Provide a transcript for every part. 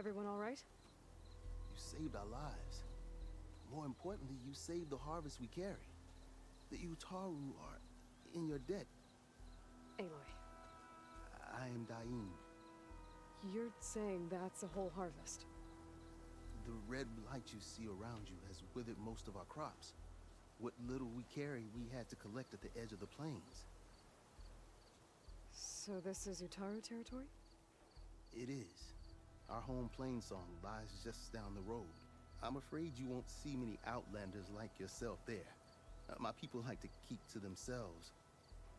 Everyone all right? You saved our lives. More importantly, you saved the harvest we carry. The Utaru are in your debt. Aloy, I am dying. you're saying that's a whole harvest? The red blight you see around you has withered most of our crops. What little we carry, we had to collect at the edge of the plains. So this is Utaru territory? It is. Our home plain song lies just down the road. I'm afraid you won't see many outlanders like yourself there. My people like to keep to themselves.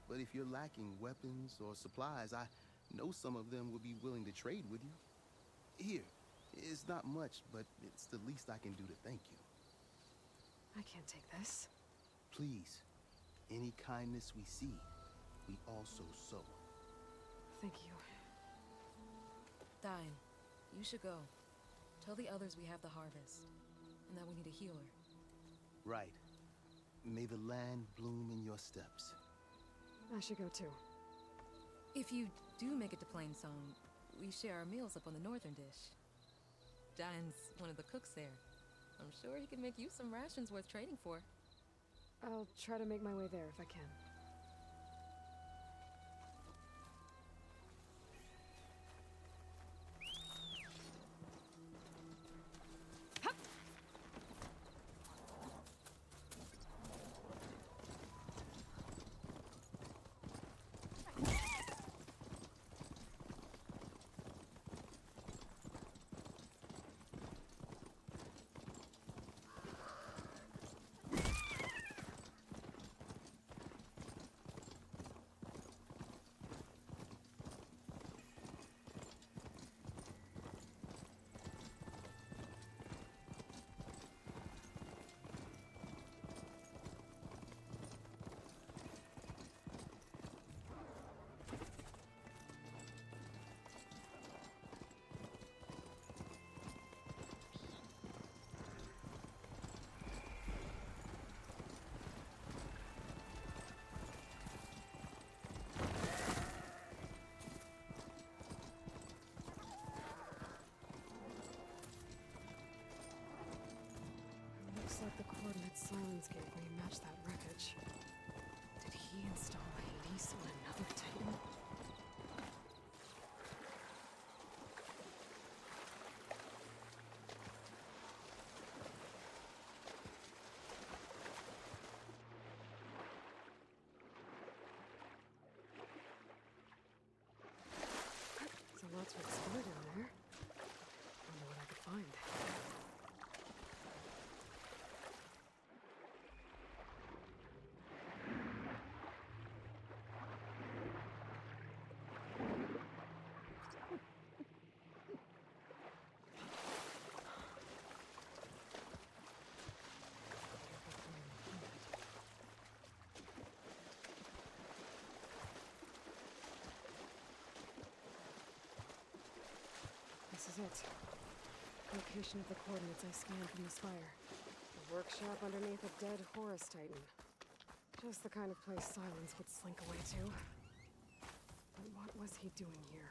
But if you're lacking weapons or supplies, I know some of them will be willing to trade with you. Here, it's not much, but it's the least I can do to thank you. I can't take this. Please, any kindness we see, we also sow. Thank you. Dine, you should go. Tell the others we have the harvest, and that we need a healer. Right. May the land bloom in your steps. I should go too. If you do make it to Plainsong, we share our meals up on the northern dish. Dine's one of the cooks there. I'm sure he can make you some rations worth trading for. I'll try to make my way there if I can. Looks like the coordinates Silence gave me match that wreckage. Did he install Hades on another Titan? So lots of explored in there. Wonder what I could find. This is it. Location of the coordinates I scanned from the spire. A workshop underneath a dead Horus Titan. Just the kind of place Silence would slink away to. But what was he doing here?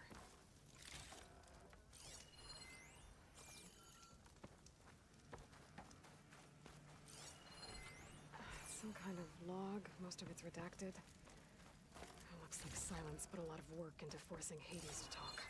Some kind of log, most of it's redacted. It looks like Silence put a lot of work into forcing Hades to talk.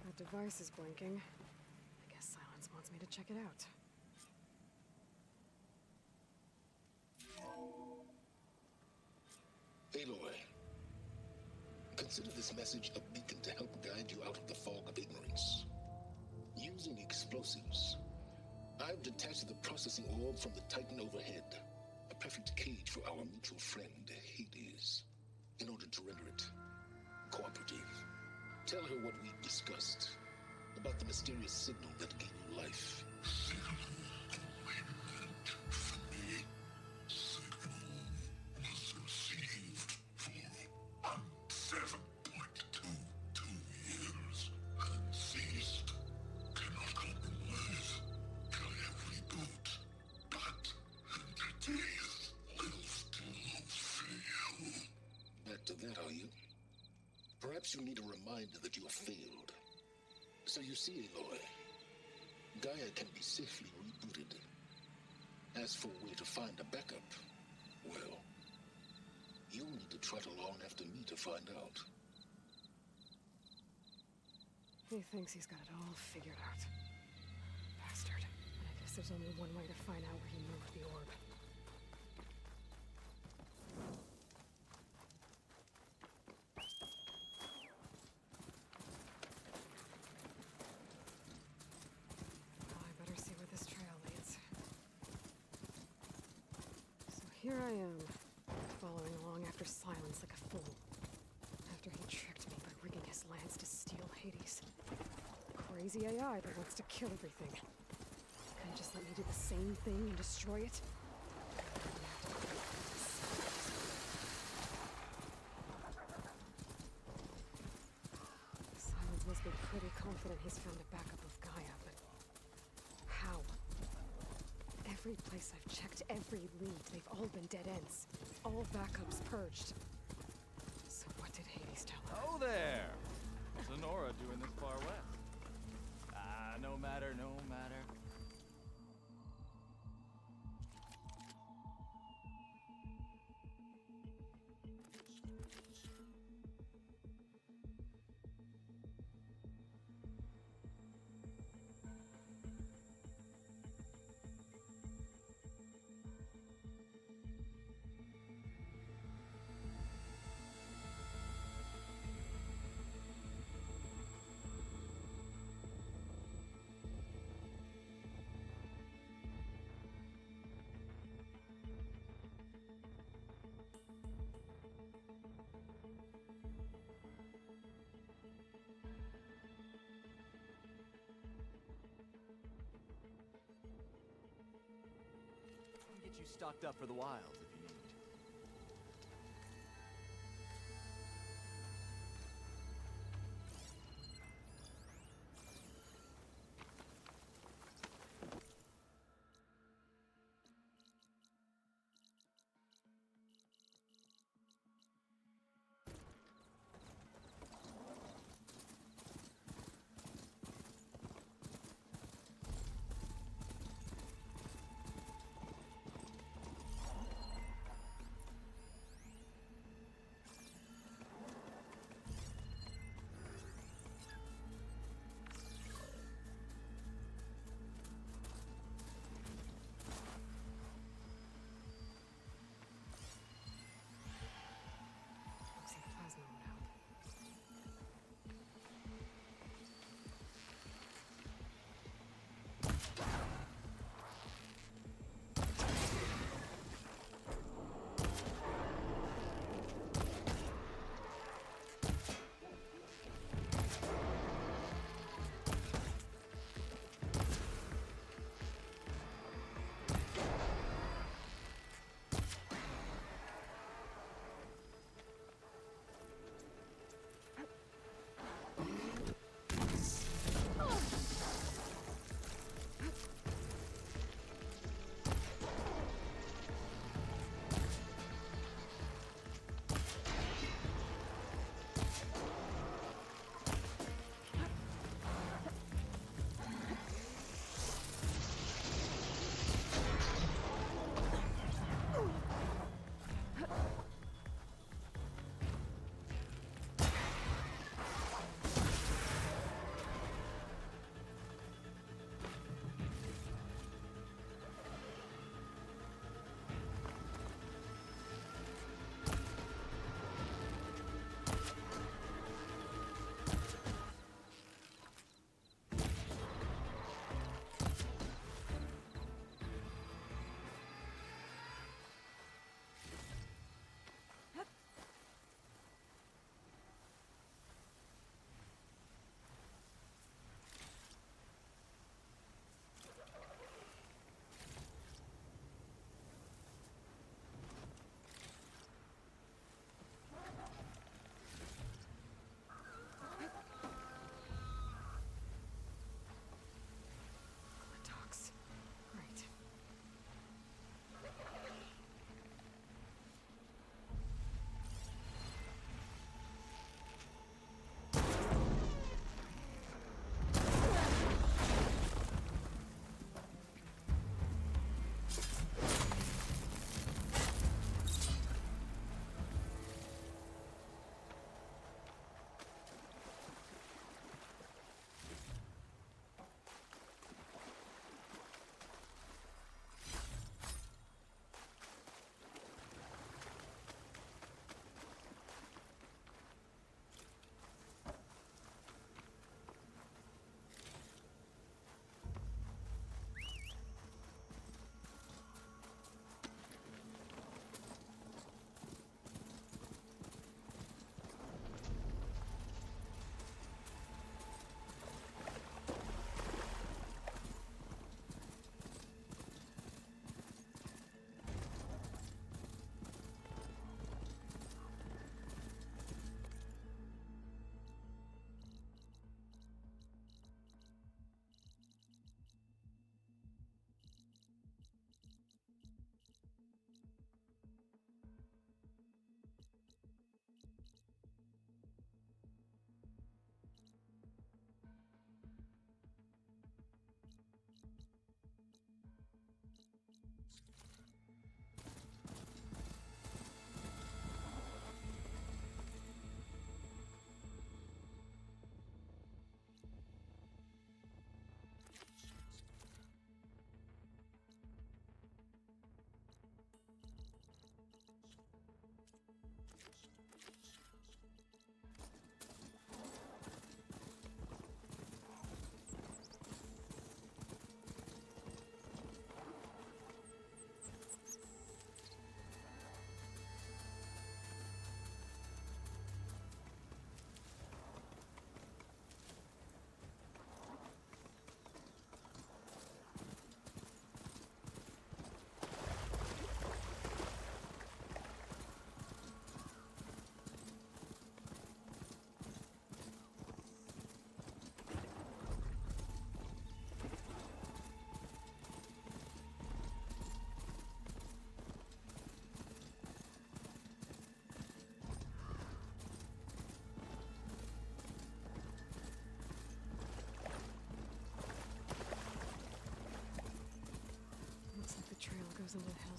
That device is blinking. I guess Silence wants me to check it out. Aloy, consider this message a beacon to help guide you out of the fog of ignorance. Using explosives, I've detached the processing orb from the Titan overhead, a perfect cage for our mutual friend, Hades. In order to render it cooperative, tell her what we discussed about the mysterious signal that gave you life. Back to that, are you? Perhaps you need a reminder that you have failed. So you see, Aloy, Gaia can be safely rebooted. As for where to find a backup, well, you'll need to trot along after me to find out. He thinks he's got it all figured out. Bastard. But I guess there's only one way to find out where he moved the orb. Well, I better see where this trail leads. So here I am, following along after Silence like a fool. After he tricked me by rigging his lance to steal Hades. Crazy AI that wants to kill everything. Couldn't just let me do the same thing and destroy it? Silence must be pretty confident he's found a backup of Gaia, but how? Every place I've checked, every lead, they've all been dead ends. All backups purged. So what did Hades tell her? Oh there! What's Sonora doing this far west? No matter, no matter. Get you stocked up for the wilds if you need.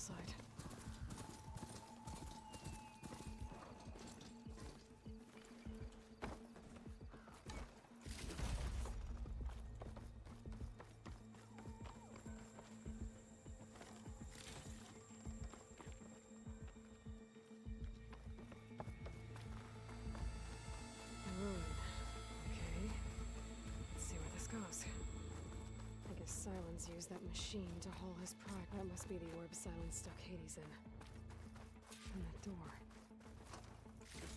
hillside. Okay. Let's see where this goes. I guess Silence used that machine to haul his pride. That must be the orb Silence stuck Hades in. And that door.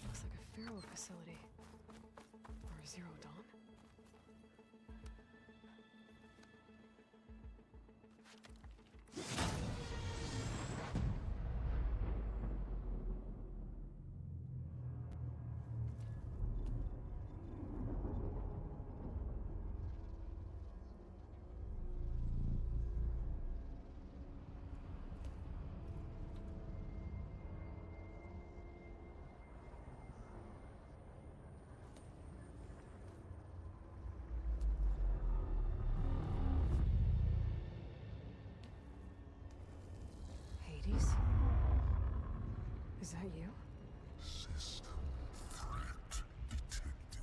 Looks like a Pharaoh facility. Or Zero Dawn. Hades? Is that you? System threat detected.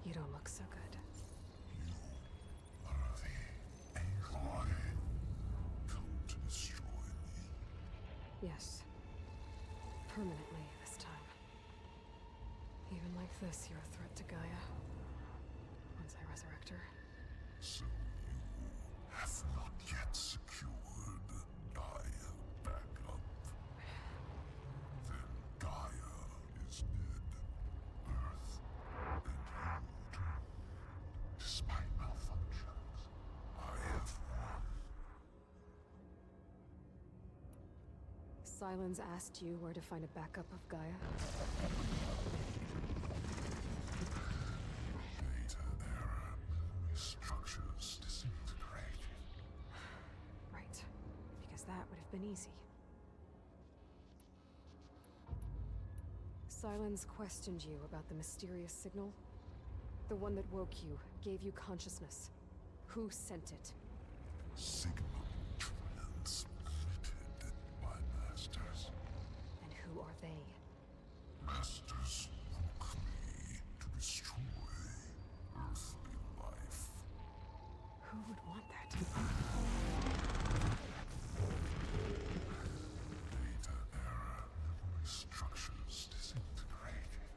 You don't look so good. You are the Aloy. Come to destroy me. Yes. Permanently this time. Even like this, you're a threat to Gaia. Once I resurrect her. So you have not yet secured Gaia back up. Then Gaia is dead. Earth and you too. Despite malfunctions, I have won. Silence asked you where to find a backup of Gaia? Data error. Structures disintegrated. Right. Because that would have been easy. Silence questioned you about the mysterious signal. The one that woke you, gave you consciousness. Who sent it? Signal transmitted by masters. And who are they? Masters woke me to destroy earthly life. Who would want that? Data error. Memory structures disintegrated.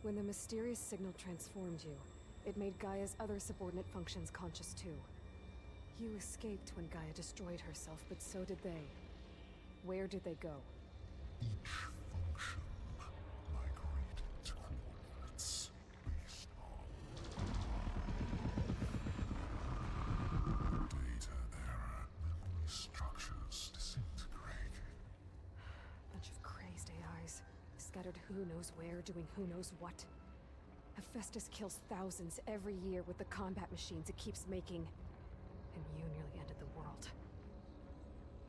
When the mysterious signal transformed you, it made Gaia's other subordinate functions conscious too. You escaped when Gaia destroyed herself, but so did they. Where did they go? Each function migrated to coordinates based on data error. Memory structures disintegrated. Bunch of crazed AIs, scattered who knows where, doing who knows what. Hephaestus kills thousands every year with the combat machines it keeps making. And you nearly ended the world.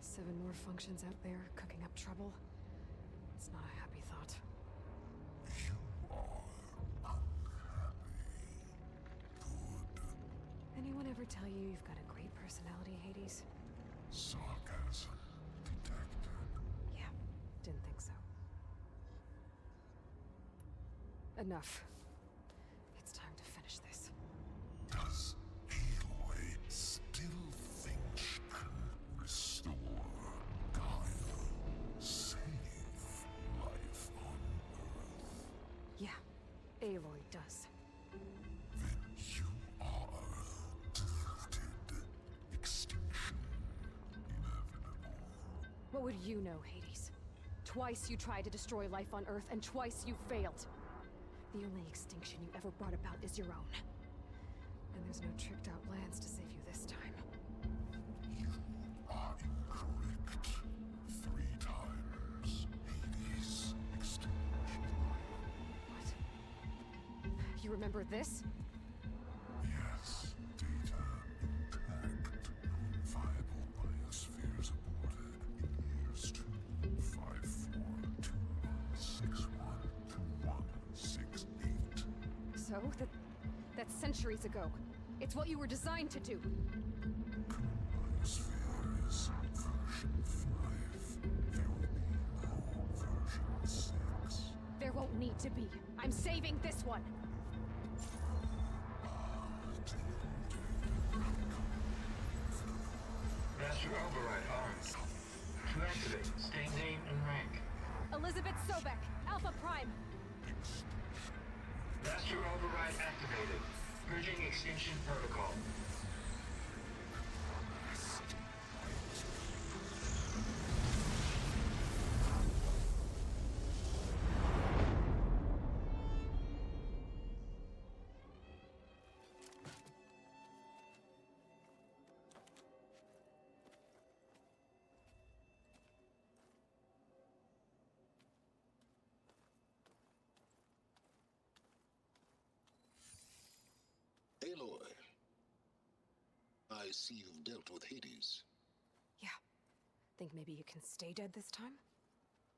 7 more functions out there, cooking up trouble. It's not a happy thought. You are unhappy. Good. Anyone ever tell you you've got a great personality, Hades? Sarcasm detected. Yeah, didn't think so. Enough. It's time to finish this. Does Aloy still think she can restore Gaia? Save life on Earth? Yeah, Aloy does. Then you are deluded. Extinction inevitable. What would you know, Hades? Twice you tried to destroy life on Earth, and twice you failed. The only extinction you ever brought about is your own. And there's no tricked out lands to save you this time. You are incorrect. 3 times. Hades extinguished life. What? You remember this? Yes, data intact. Non-viable biospheres aborted in years 2, 5, 4, 2, So? That's centuries ago. It's what you were designed to do. Sphere is version 5. There will be no version 6. There won't need to be. I'm saving this one. Master override on. To activate, stay name and rank. Elizabeth Sobek, Alpha Prime. Master override activated. Purging extinction protocol. Aloy, I see you've dealt with Hades. Yeah. Think maybe you can stay dead this time?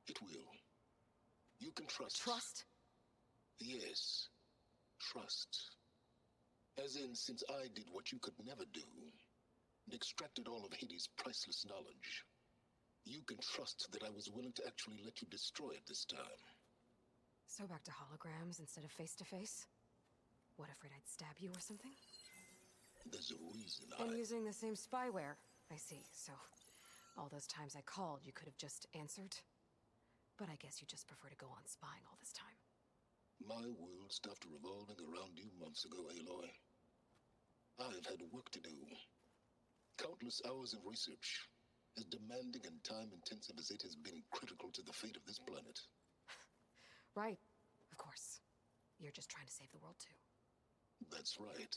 It will. You can trust. Trust? Yes. Trust. As in, since I did what you could never do, and extracted all of Hades' priceless knowledge, you can trust that I was willing to actually let you destroy it this time. So back to holograms instead of face-to-face? What, afraid I'd stab you or something? There's a reason And using the same spyware. I see, so all those times I called, you could have just answered? But I guess you just prefer to go on spying all this time. My world stopped revolving around you months ago, Aloy. I've had work to do. Countless hours of research, as demanding and time-intensive as it has been critical to the fate of this planet. Right, of course. You're just trying to save the world, too. That's right.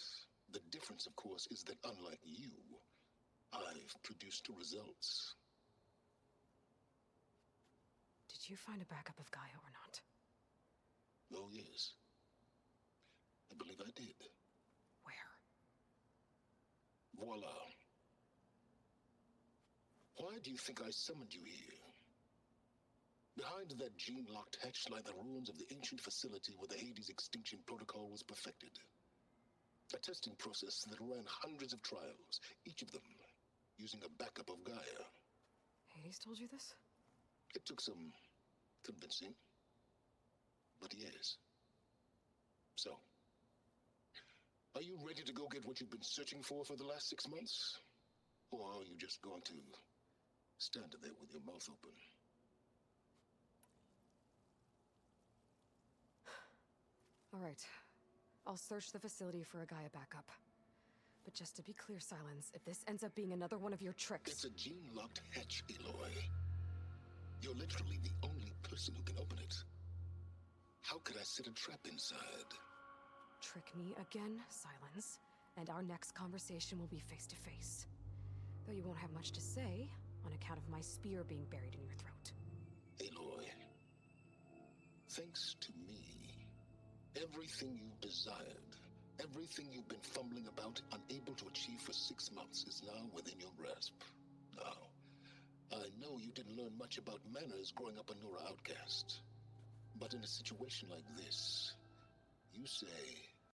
The difference, of course, is that unlike you, I've produced results. Did you find a backup of Gaia or not? Oh, yes. I believe I did. Where? Voila. Why do you think I summoned you here? Behind that gene-locked hatch lie the ruins of the ancient facility where the Hades extinction protocol was perfected. A testing process that ran hundreds of trials, each of them using a backup of Gaia. Hades told you this? It took some convincing, but yes. So, are you ready to go get what you've been searching for the last 6 months? Or are you just going to stand there with your mouth open? All right. I'll search the facility for a Gaia backup. But just to be clear, Silence, if this ends up being another one of your tricks... It's a gene-locked hatch, Aloy. You're literally the only person who can open it. How could I set a trap inside? Trick me again, Silence, and our next conversation will be face-to-face. Though you won't have much to say, on account of my spear being buried in your throat. Aloy, thanks to me, everything you've desired, everything you've been fumbling about, unable to achieve for 6 months, is now within your grasp. Now, I know you didn't learn much about manners growing up a Nora outcast. But in a situation like this, you say,